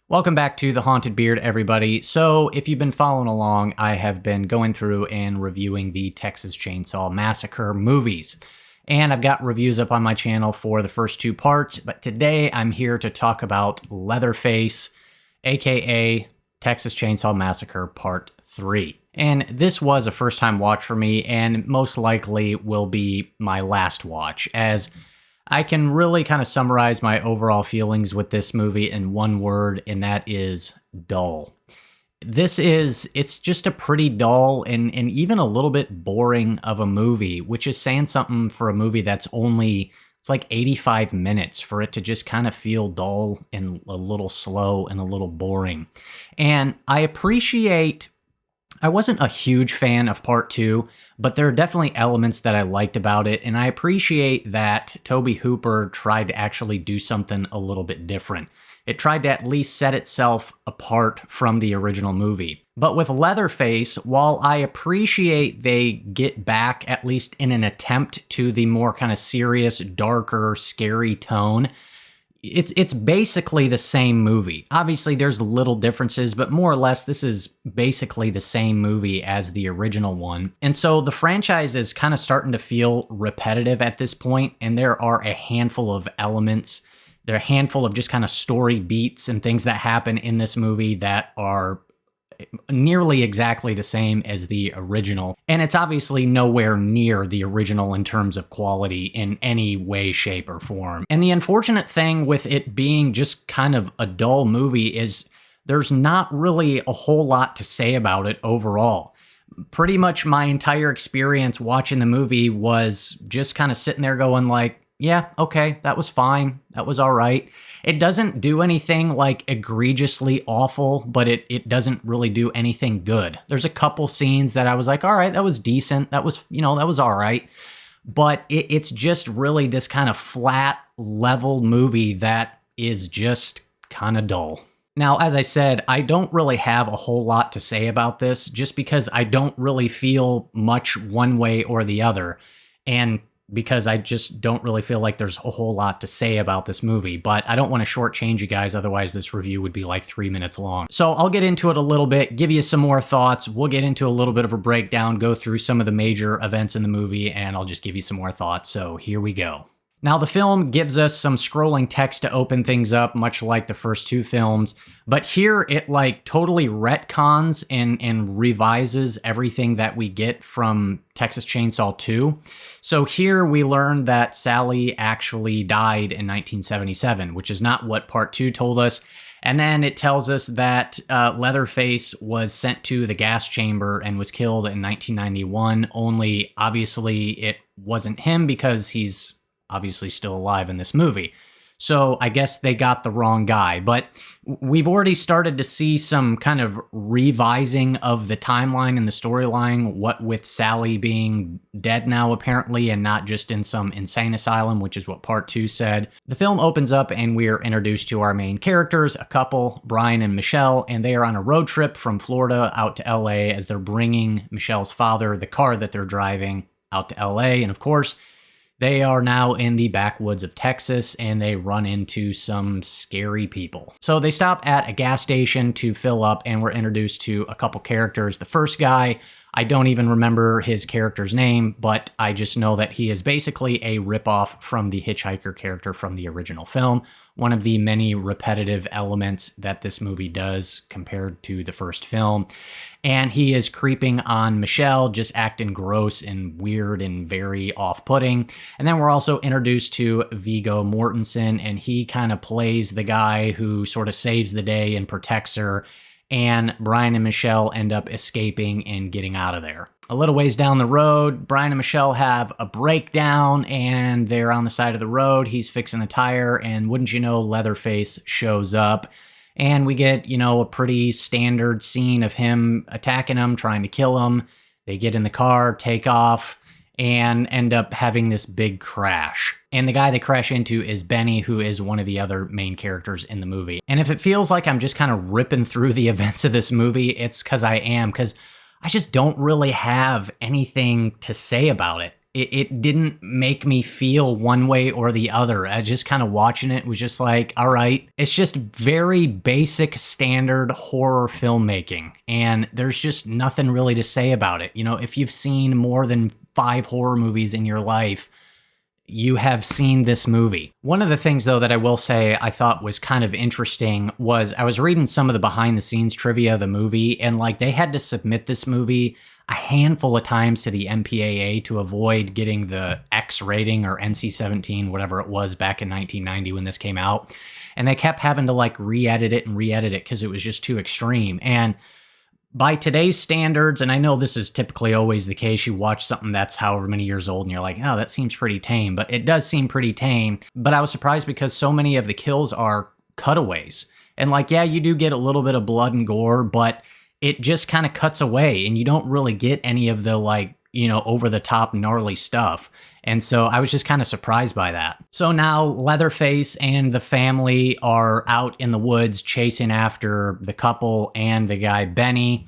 Welcome back to The Haunted Beard, everybody. So, if you've been following along, I have been going through and reviewing the Texas Chainsaw Massacre movies. And I've got reviews up on my channel for the first two parts, but today I'm here to talk about Leatherface, aka Texas Chainsaw Massacre Part 3. And this was a first-time watch for me, and most likely will be my last watch, as I can really kind of summarize my overall feelings with this movie in one word, and that is dull. It's just a pretty dull and even a little bit boring of a movie, which is saying something for a movie that's it's like 85 minutes for it to just kind of feel dull and a little slow and a little boring. And I wasn't a huge fan of part 2, but there are definitely elements that I liked about it, and I appreciate that Tobe Hooper tried to actually do something a little bit different. It tried to at least set itself apart from the original movie. But with Leatherface, while I appreciate they get back, at least in an attempt, to the more kind of serious, darker, scary tone, it's basically the same movie. Obviously, there's little differences, but more or less, this is basically the same movie as the original one. And so the franchise is kind of starting to feel repetitive at this point, and there are a handful of elements. There are a handful of just kind of story beats and things that happen in this movie that are nearly exactly the same as the original. And it's obviously nowhere near the original in terms of quality in any way, shape, or form. And the unfortunate thing with it being just kind of a dull movie is there's not really a whole lot to say about it overall. Pretty much my entire experience watching the movie was just kind of sitting there going like, yeah, okay, that was fine. That was all right. It doesn't do anything like egregiously awful, but it doesn't really do anything good. There's a couple scenes that I was like, all right, that was decent. That was all right. But it's just really this kind of flat level movie that is just kind of dull. Now, as I said, I don't really have a whole lot to say about this just because I don't really feel much one way or the other. And because I just don't really feel like there's a whole lot to say about this movie, but I don't want to shortchange you guys, otherwise this review would be like 3 minutes long. So I'll get into it a little bit, give you some more thoughts, we'll get into a little bit of a breakdown, go through some of the major events in the movie, and I'll just give you some more thoughts, so here we go. Now, the film gives us some scrolling text to open things up, much like the first two films, but here it like totally retcons and revises everything that we get from Texas Chainsaw 2. So here we learn that Sally actually died in 1977, which is not what part 2 told us. And then it tells us that Leatherface was sent to the gas chamber and was killed in 1991, only obviously it wasn't him because he's obviously still alive in this movie. So I guess they got the wrong guy, but we've already started to see some kind of revising of the timeline and the storyline, what with Sally being dead now apparently and not just in some insane asylum, which is what part 2 said. The film opens up and we are introduced to our main characters, a couple, Brian and Michelle, and they are on a road trip from Florida out to LA as they're bringing Michelle's father, the car that they're driving, out to LA, and of course, they are now in the backwoods of Texas and they run into some scary people. So they stop at a gas station to fill up and we're introduced to a couple characters. The first guy, I don't even remember his character's name, but I just know that he is basically a ripoff from the hitchhiker character from the original film. One of the many repetitive elements that this movie does compared to the first film. And he is creeping on Michelle, just acting gross and weird and very off-putting. And then we're also introduced to Viggo Mortensen, and he kind of plays the guy who sort of saves the day and protects her. And Brian and Michelle end up escaping and getting out of there. A little ways down the road, Brian and Michelle have a breakdown and they're on the side of the road. He's fixing the tire, and wouldn't you know, Leatherface shows up. And we get, a pretty standard scene of him attacking him, trying to kill him. They get in the car, take off, and end up having this big crash. And the guy they crash into is Benny, who is one of the other main characters in the movie. And if it feels like I'm just kind of ripping through the events of this movie, it's because I am, because I just don't really have anything to say about it. it didn't make me feel one way or the other. I just kind of watching it was just like, all right, it's just very basic standard horror filmmaking. And there's just nothing really to say about it. You know, if you've seen more than 5 horror movies in your life, you have seen this movie. One of the things, though, that I will say I thought was kind of interesting was I was reading some of the behind the scenes trivia of the movie, and like they had to submit this movie a handful of times to the MPAA to avoid getting the X rating or NC-17, whatever it was back in 1990 when this came out. And they kept having to like re-edit it because it was just too extreme. And by today's standards, and I know this is typically always the case, you watch something that's however many years old and you're like, oh, that seems pretty tame, but it does seem pretty tame. But I was surprised because so many of the kills are cutaways. And like, yeah, you do get a little bit of blood and gore, but it just kind of cuts away and you don't really get any of the like, you know, over the top gnarly stuff. And so I was just kind of surprised by that. So now Leatherface and the family are out in the woods chasing after the couple and the guy Benny.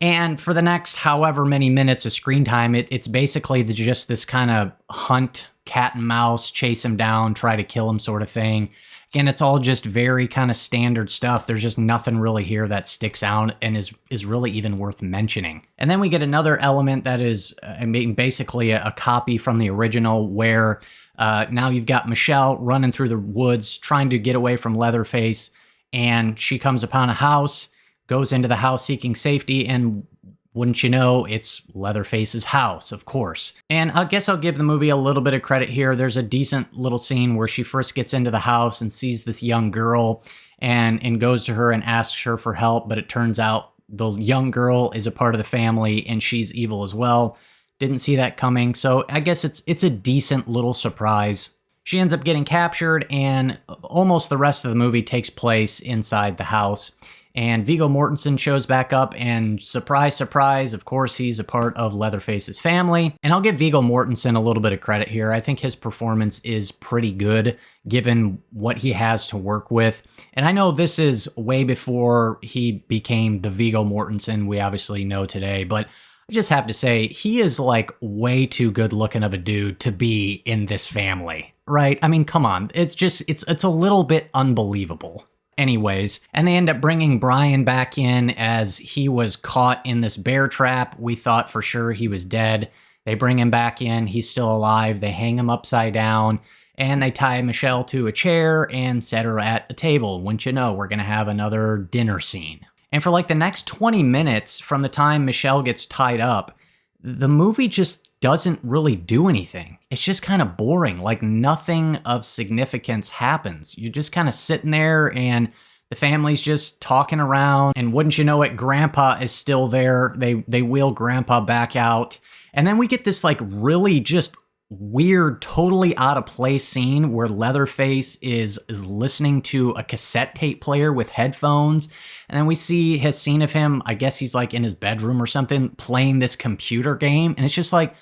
And for the next however many minutes of screen time, it's basically just this kind of hunt, cat and mouse, chase him down, try to kill him sort of thing. Again, it's all just very kind of standard stuff. There's just nothing really here that sticks out and is really even worth mentioning. And then we get another element that is, I mean, basically a copy from the original where now you've got Michelle running through the woods trying to get away from Leatherface, and she comes upon a house, goes into the house seeking safety, and wouldn't you know, it's Leatherface's house, of course. And I guess I'll give the movie a little bit of credit here. There's a decent little scene where she first gets into the house and sees this young girl and goes to her and asks her for help, but it turns out the young girl is a part of the family and she's evil as well. Didn't see that coming, so I guess it's a decent little surprise. She ends up getting captured, and almost the rest of the movie takes place inside the house. And Viggo Mortensen shows back up, and surprise, surprise, of course, he's a part of Leatherface's family. And I'll give Viggo Mortensen a little bit of credit here. I think his performance is pretty good, given what he has to work with. And I know this is way before he became the Viggo Mortensen we obviously know today, but I just have to say, he is like way too good looking of a dude to be in this family, right? I mean, come on. It's just, it's a little bit unbelievable. Anyways, and they end up bringing Brian back in as he was caught in this bear trap. We thought for sure he was dead. They bring him back in. He's still alive. They hang him upside down, and they tie Michelle to a chair and set her at a table. Wouldn't you know, we're going to have another dinner scene. And for like the next 20 minutes from the time Michelle gets tied up, the movie just doesn't really do anything. It's just kind of boring. Like nothing of significance happens. You're just kind of sitting there and the family's just talking around. And wouldn't you know it, Grandpa is still there. They wheel Grandpa back out. And then we get this like really just weird, totally out of place scene where Leatherface is listening to a cassette tape player with headphones. And then we see his scene of him, I guess he's like in his bedroom or something, playing this computer game. And it's just like,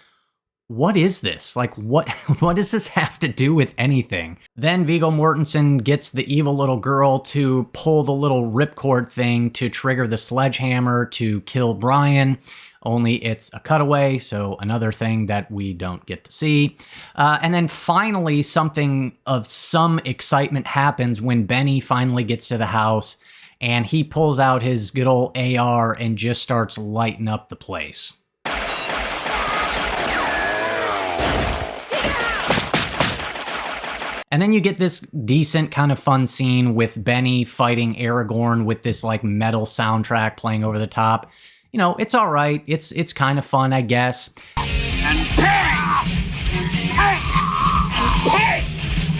what is this? Like, what does this have to do with anything? Then Viggo Mortensen gets the evil little girl to pull the little ripcord thing to trigger the sledgehammer to kill Brian. Only it's a cutaway, so another thing that we don't get to see. And then finally, something of some excitement happens when Benny finally gets to the house, and he pulls out his good old AR and just starts lighting up the place. And then you get this decent kind of fun scene with Benny fighting Aragorn with this like metal soundtrack playing over the top. You know, it's all right. It's kind of fun, I guess.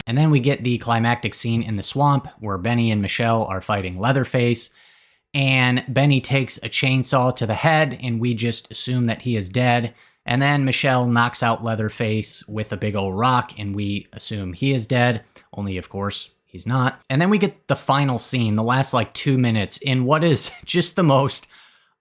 And then we get the climactic scene in the swamp where Benny and Michelle are fighting Leatherface. And Benny takes a chainsaw to the head, and we just assume that he is dead. And then Michelle knocks out Leatherface with a big old rock, and we assume he is dead. Only, of course, he's not. And then we get the final scene, the last like 2 minutes, in what is just the most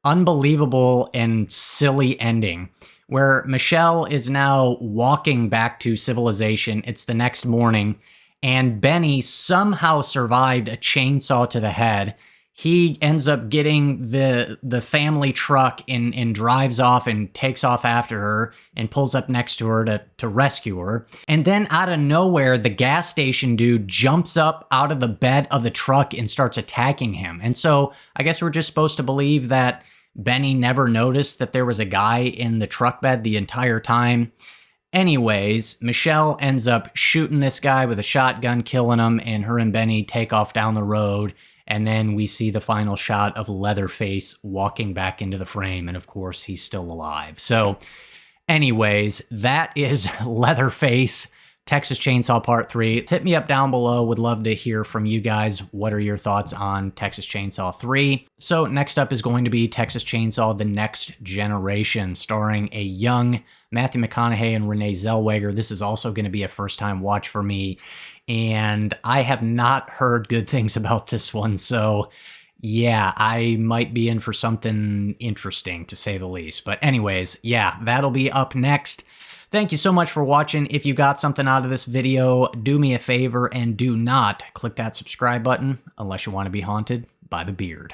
unbelievable and silly ending, where Michelle is now walking back to civilization. It's the next morning, and Benny somehow survived a chainsaw to the head. he ends up getting the family truck and drives off and takes off after her and pulls up next to her to rescue her. And then out of nowhere, the gas station dude jumps up out of the bed of the truck and starts attacking him. And so I guess we're just supposed to believe that Benny never noticed that there was a guy in the truck bed the entire time. Anyways, Michelle ends up shooting this guy with a shotgun, killing him, and her and Benny take off down the road. And then we see the final shot of Leatherface walking back into the frame. And of course, he's still alive. So anyways, that is Leatherface, Texas Chainsaw Part 3. Hit me up down below. Would love to hear from you guys. What are your thoughts on Texas Chainsaw 3? So next up is going to be Texas Chainsaw The Next Generation, starring a young Matthew McConaughey and Renee Zellweger. This is also going to be a first-time watch for me, and I have not heard good things about this one, so yeah, I might be in for something interesting, to say the least. But anyways, yeah, that'll be up next. Thank you so much for watching. If you got something out of this video, do me a favor and do not click that subscribe button unless you want to be haunted by the beard.